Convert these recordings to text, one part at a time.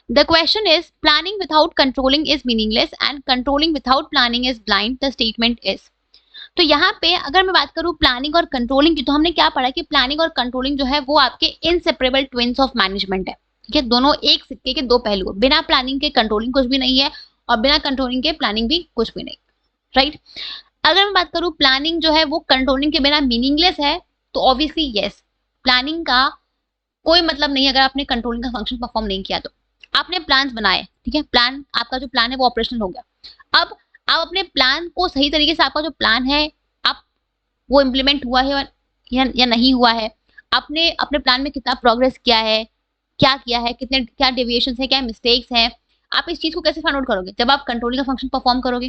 The question is planning without controlling is meaningless and controlling without planning is blind, the statement is. तो यहाँ पे अगर मैं बात करूँ प्लानिंग और कंट्रोलिंग की, तो हमने क्या पढ़ा कि प्लानिंग और कंट्रोलिंग जो है वो आपके इनसेपरेबल ट्विन्स ऑफ मैनेजमेंट है, ठीक है। दोनों एक सिक्के के दो पहलू, बिना प्लानिंग के कंट्रोलिंग कुछ भी नहीं है और बिना कंट्रोलिंग के प्लानिंग भी कुछ भी नहीं, राइट। अगर मैं बात करूँ प्लानिंग जो है वो कंट्रोलिंग के बिना मीनिंगलेस है, तो ऑब्वियसली यस, प्लानिंग का कोई मतलब नहीं है अगर आपने कंट्रोलिंग का फंक्शन परफॉर्म नहीं किया तो। आपने प्लान बनाए, ठीक है, प्लान, आपका जो प्लान है वो ऑपरेशनल हो गया। अब आप अपने प्लान को सही तरीके से, आपका जो प्लान है आप वो इम्प्लीमेंट हुआ है या नहीं हुआ है, आपने अपने प्लान में कितना प्रोग्रेस किया है, क्या किया है, कितने क्या डेविएशन है, क्या मिस्टेक्स हैं, आप इस चीज को कैसे फाइंड आउट करोगे? जब आप कंट्रोलिंग का फंक्शन परफॉर्म करोगे,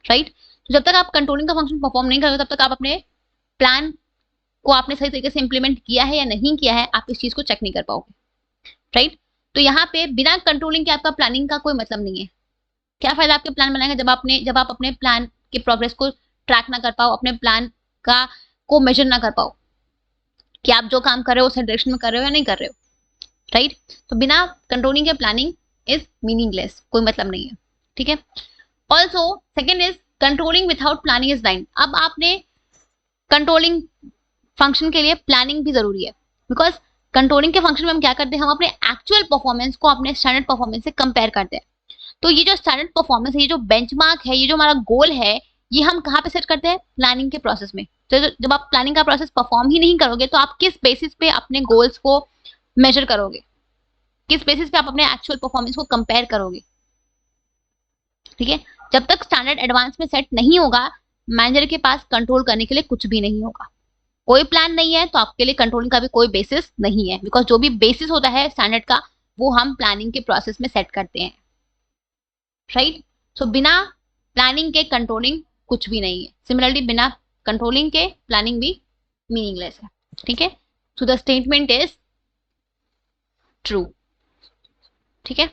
राइट। तो जब तक आप कंट्रोलिंग का फंक्शन परफॉर्म नहीं करोगे तब तक आप अपने प्लान को आपने सही तरीके से इंप्लीमेंट किया है या नहीं किया है, आप इस चीज को चेक नहीं कर पाओगे, राइट। तो यहाँ पे बिना कंट्रोलिंग के आपका प्लानिंग का कोई मतलब नहीं है। क्या फायदा आपके प्लान बनाएंगे जब आप अपने प्लान के प्रोग्रेस को ट्रैक ना कर पाओ, अपने प्लान का को मेजर ना कर पाओ कि आप जो काम कर रहे हो उस डायरेक्शन में कर रहे हो या नहीं कर रहे हो, राइट। तो बिना कंट्रोलिंग के प्लानिंग इज मीनिंगलेस, कोई मतलब नहीं है, ठीक है। Also second is controlling without planning is blind. अब आपने कंट्रोलिंग फंक्शन के लिए प्लानिंग भी जरूरी है, बिकॉज कंट्रोलिंग के फंक्शन में हम क्या करते हैं, हम अपने एक्चुअल परफॉर्मेंस को अपने स्टैंडर्ड परफॉर्मेंस से कंपेयर करते हैं। तो ये जो स्टैंडर्ड परफॉर्मेंस है, ये जो बेंचमार्क है, ये जो हमारा गोल है, ये हम कहाँ पे सेट करते हैं? प्लानिंग के प्रोसेस में। तो जब आप प्लानिंग का प्रोसेस परफॉर्म ही नहीं करोगे तो आप किस बेसिस पे अपने गोल्स को मेजर करोगे, किस बेसिस पे आप अपने एक्चुअल परफॉर्मेंस को कंपेयर करोगे, ठीक है। जब तक स्टैंडर्ड एडवांस में सेट नहीं होगा, मैनेजर के पास कंट्रोल करने के लिए कुछ भी नहीं होगा। कोई प्लान नहीं है तो आपके लिए कंट्रोलिंग का भी कोई बेसिस नहीं है, बिकॉज जो भी बेसिस होता है स्टैंडर्ड का वो हम प्लानिंग के प्रोसेस में सेट करते हैं, राइट। सो बिना प्लानिंग के कंट्रोलिंग कुछ भी नहीं है, सिमिलरली बिना कंट्रोलिंग के प्लानिंग भी मीनिंगलेस है, ठीक है। So the statement is true, ठीक है।